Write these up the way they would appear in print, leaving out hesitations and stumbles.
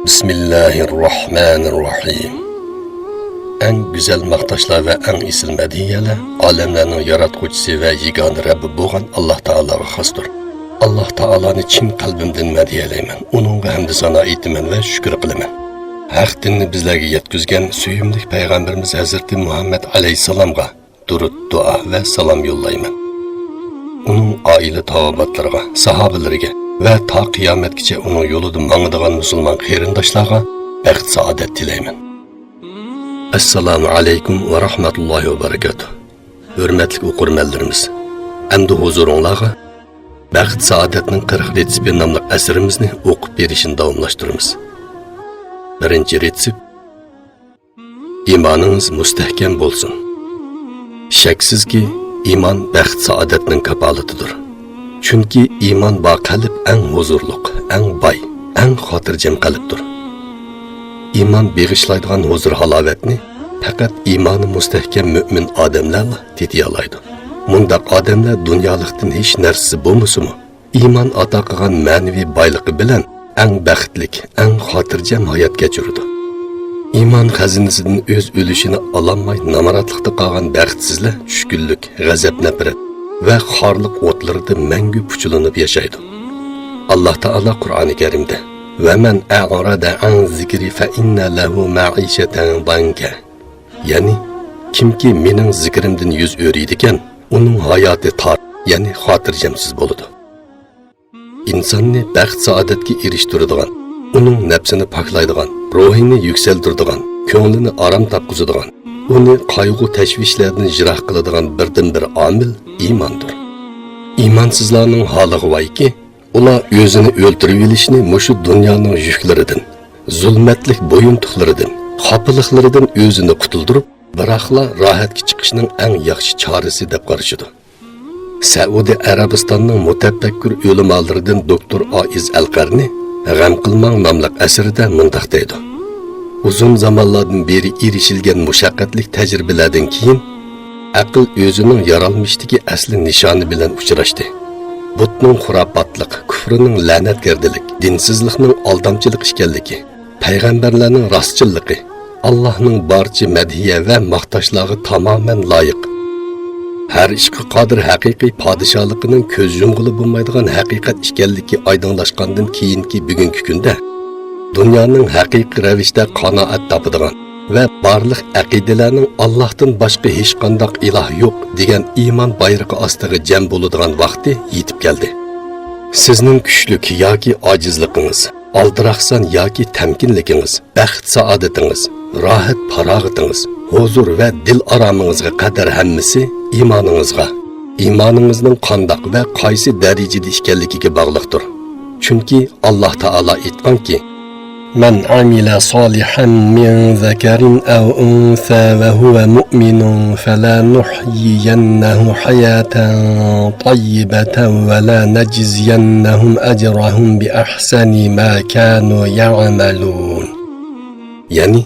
Bismillahirrahmanirrahim. En güzel maqtashlar ve en isil mediyeler alemlerinin yaratquchisi ve yegane Rabbi bo'lgan Alloh taologa xosdir. Alloh taoloni chin qalbimdan mediyelayman. Uningga hamd sano aytaman ve shukr qilaman. Haq dinni bizlarga yetkazgan suyimli payg'ambarimiz Hazrati Muhammad alayhisalomga durud, duo ve salom yo'llayman. Uning oila tavobatlariga, sahobalariga ve ta qiyomatgacha uning yo'lida mangadigan musulmon qarindoshlarga baxt saodat tilayman. Assalomu alaykum va rahmatullohi va barakatuh. Hurmatli o'qirmanlarimiz, endi huzuringizga baxt saodatning 40 retsepti nomli asrimizni o'qib berishni davomlashtiramiz. Birinchi retsept: iymoningiz mustahkam bo'lsin. Shaksizki, iymon baxt saodatning kapolatidir. Chunki iymon ba qalb eng huzurliq, eng boy, eng xotirjam qalbdir. Iymon beg'ishlaydigan huzur halovatni faqat iymoni mustahkam mo'min odamlar tetiy oladi. Mundaq odamlar dunyolikdan hech narsasi bo'lmasa-mu, iymon ato qilgan ma'naviy boyligi bilan eng baxtlik, eng xotirjam hayot kechiradi. Iymon xazinasidan o'z o'lishini ololmay namoratlikda qolgan baxtsizlar tushkunlik, g'azab, nafrat ve xorliq o'tlarida mangu puchulanib yashaydi. Alloh taolo Qur'oni Karimda: "Va man a'rada an zikri fa inna lahu ma'ishatan danka." Yani kimki mening zikrimdan yuz o'riydi ekan, uning hayoti tor, ya'ni xotirjamsiz bo'ladi. İnsonni baxt saodatga erishtiradigan, uning nafsini poklaydigan, ruhini yuksaltiradigan, ko'nglini orom topqizadigan, uni qayg'u tashvishlardan jiroq qiladigan birdan-bir omil iymondir. İmansizlarning holiga voyki, ular o'zini o'ltirib olishni mushu dunyoning yuklaridan, zulmatlik bo'yintuqlaridan, xofaliqlaridan o'zini qutuldirib, biroqla rohatga chiqishning eng yaxshi chorasi deb qarashadi. Saudiya Arabistonining mutafakkur ulamolaridan doktor Aiz Al-Qarni "G'am qilmang" nomli asrida mundaq deydi: uzun zamonlardan beri erishilgan mushaqqatli tajribalardan keyin aql o'zining yaralmishdagi asli nishoni bilan uchrashdi. Butning xurofotlik, kufrining la'natgardilik, dinsizlikning aldamchilik ekanligi, payg'ambarlarning rostchilligi, Allohning barcha madhiya va maqtashlarga tamoman loyiq. Har ishga qodir haqiqiy podshohligining ko'z yumg'ili bo'lmaydigan haqiqat ekanligi oydinlashgandan keyingi bugungi kunda dunyoning haqiqiy ravishda qanoat topadigan ve barliq aqidalarning Allohdan boshqa hech qanday iloh yo'q degan iymon bayrog'i ostiga jam bo'ladigan vaqti yetib keldi. Sizning kuchlik yoki ojizligingiz, aldiraqsan yoki tamkinligingiz, baxt saodatingiz, rohat farog'atingiz, huzur va dil oromingizga qadar hammasi iymoningizning qandoq va qaysi darajada ekanligiga bog'liqdir. Chunki Alloh taolo aytganki: "من عمل صالحا من ذكر أو أنثى وهو مؤمن فلنحيينه حياة طيبة ولنجزينهم أجرهم بأحسن ما كانوا يعملون." Yani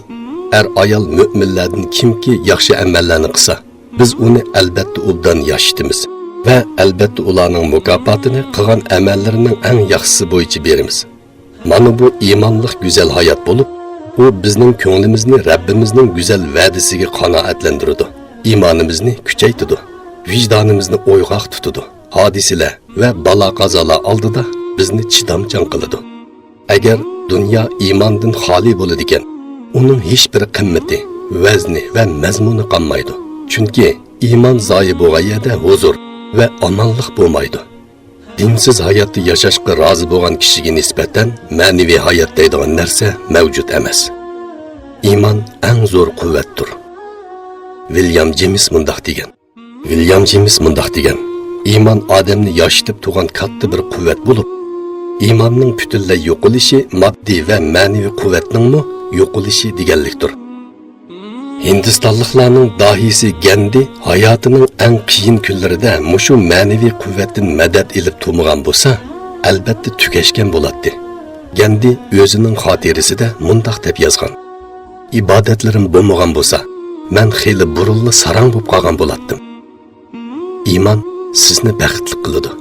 ayol müminlerden kimki yaxshi amallarni qilsa, biz uni albatta obdan yaşitimiz ve albatta ularning mukofotini qilgan amallarining eng yaxshisi bo'yicha beramiz. Mana bu iymonlik güzel hayat bulup, bu bizning ko'nglimizni Rabbimizning güzel va'dasiga qanoatlantiradi. İmanimizni kuchaytiradi, vijdonimizni o'yg'oq tutadi. Hodisalar va balo-qazolar oldida bizni chidamchan qiladi. Agar dunyo iymondan xoli bo'ladi ekan, uning hech bir qimmati, vazni va mazmuni qolmaydi. Chunki iymon zoyi bo'lgan yerda huzur va omonlik bo'lmaydi. Dinsiz hayotda yashashga rozi bo'lgan kishiga nisbatan ma'naviy hayot deydigan narsa mavjud emas. Iymon eng zo'r quvvatdir. William James mundaq degan. Iymon odamni yoshitib turgan katta bir quvvat bo'lib, iymonning butunlay yo'qolishi moddiy va ma'naviy quvvatningmi yo'qolishi deganlikdir. Hindistonliklarning dahisi Gandhi hayotining eng qiyin kunlarida mushu ma'naviy quvvatdan madad ilib turmagan bo'lsa, albatta tugashgan bo'ladi. Gandhi o'zining xotirasida mundaq deb yozgan: "İbadetlerim bo'lmagan bo'lsa, men xeyli burunli sarang bo'lib qolgan bo'lardim." Iymon sizni baxtli qiladi.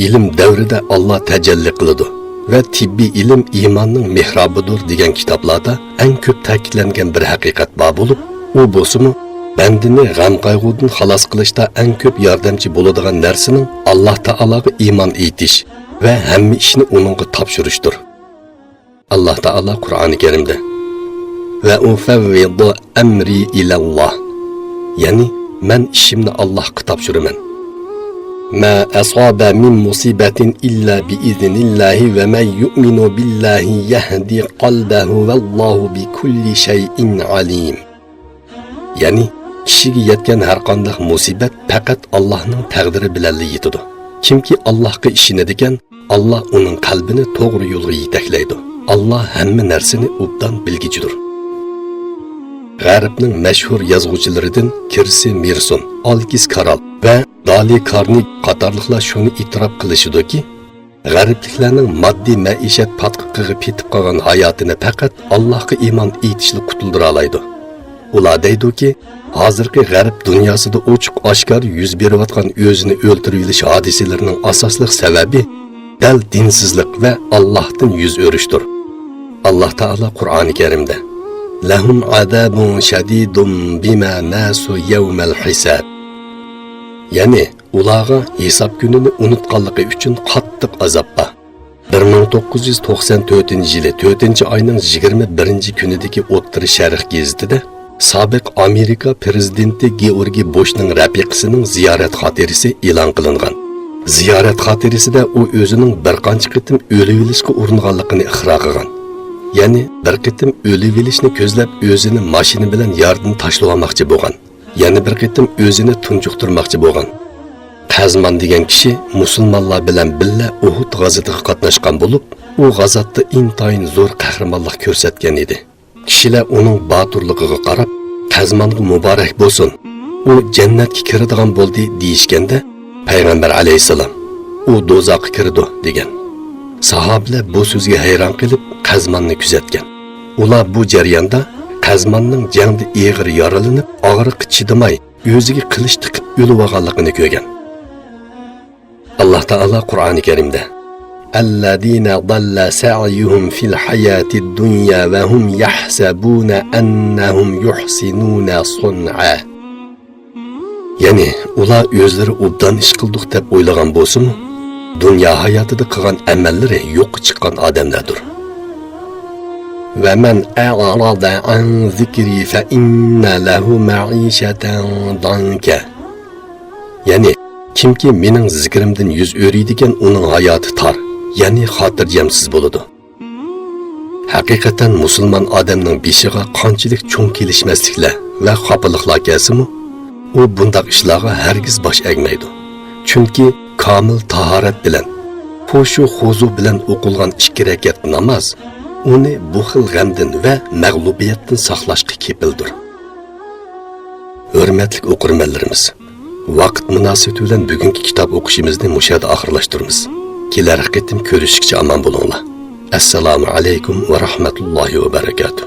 Ilm davrida Alloh tajalli qiladi ve tibbiy ilm imanning mehrabidir degan kitoblarda eng ko'p ta'kidlangan bir haqiqat bor bo'lib, u bo'lsa-mu bandini g'am qayg'udan xalos qilishda eng ko'p yordamchi bo'ladigan narsaning Alloh taologa iymon etish va hamma ishni uningga topshirishdir. Alloh taolo Qur'oni Karimda va ufawwidu amri ilalloh, ya'ni men ishimni Allohga topshiraman. Ma asaba min musibatin illa bi iznillahi ve men yu'minu billahi yahdi qalbahu vallahu bi kulli şeyin alim. Yani kishiga yetgan har qanday musibat faqat Allohning taqdiri bilan yetadi. Kimki Allohga ishonadigan, Alloh uning qalbini to'g'ri yo'lga yetaklaydi. Alloh hamma narsani obdan bilgichidir. G'arbning mashhur yozuvchilaridan Kirsi Mirson, Algis Karal va Dali Karni qatorliqlar shuni e'tirof qilishidiki, g'arbliklarning moddiy maishat patqiqiga petib qolgan hayotini faqat Allohga iymon etishli qutuldira oladi. Ular deydiki, hozirgi g'arb dunyosida ochiq oshkor yuz berayotgan o'zini o'ltirib olish hodisalarining asosli sababi dal dinsizlik va Allohdan yuz o'rishdir. Alloh taolo Qur'oni Karimda lahum azabun shadidun bima nasu yawmal hisab, ya'ni ularga hisob kunini unutganligi uchun qattiq azob bor. 1994-yili 4-oyning 21-kunidagi O'rta Sharq gazetida sobiq Amerika prezidenti Georgiy Bushning rafiqasining ziyorat xotirasi e'lon qilingan. Ziyorat xotirasida u o'zining bir qancha qitim o'lib olishga uringanligini iqror qilgan. Ya'ni bir qitim o'lib olishni ko'zlab o'zini mashina bilan yordin tashlamoqchi bo'lgan. Yana bir qitim o'zini tunjuqtirmoqchi bo'lgan. Qazman degan kishi musulmonlar bilan birga Uhud g'azotida qatnashgan bo'lib, u g'azotda intayin zo'r qahramonlik ko'rsatgan edi. Kishilar uning boturligiga qarab, Qazmonga muborak bo'lsin, u jannatga kiradigan bo'ldi deyishganda, payg'ambar alayhisalom u do'zaxga kirdi degan. Sahobalar bu so'zga hayron qilib Qazmonni kuzatgan. Ular bu jarayonda Qazmonning jangda og'ir yaralanib, og'riqqa chidamay, o'ziga qilich tiqib o'lib olganligini ko'rgan. Alloh taolo Qur'oni Karimda الذين ضل سعيهم في الحياة الدنيا وهم يحسبون أنهم يحسنون صنعا. Yani ular özleri obdan iş kıldık deb oylagan bolsun, dünya hayatida qilgan amalları yo'q chiqqan odamlardir. Ve men a'rada an zikri fa inna lahu ma'ishatan danka. Yani kimki mening zikrimdan yuz o'riydigan uning hayoti tor, ya'ni xotirjamsiz bo'ladi. Haqiqatan musulmon odamning beshiga qanchalik cho'ng kelishmasliklar va xafaliklar kelsa-mu, u bunday ishlarga hargiz bosh egmaydi. Chunki komil tahorat bilan, xushu xuzu bilan o'qilgan 2 rakat namoz uni bu xil g'amdan va mag'lubiyatdan saqlashga kepildir. Hurmatli o'qirmanlarimiz, vaqt munosabati bilan bugungi kitob o'qishimizni mushada oxirlashtiramiz. Kelar qitim ko'rishguncha aman bo'linglar. Assalomu alaykum va rahmatullohi va barakatuh.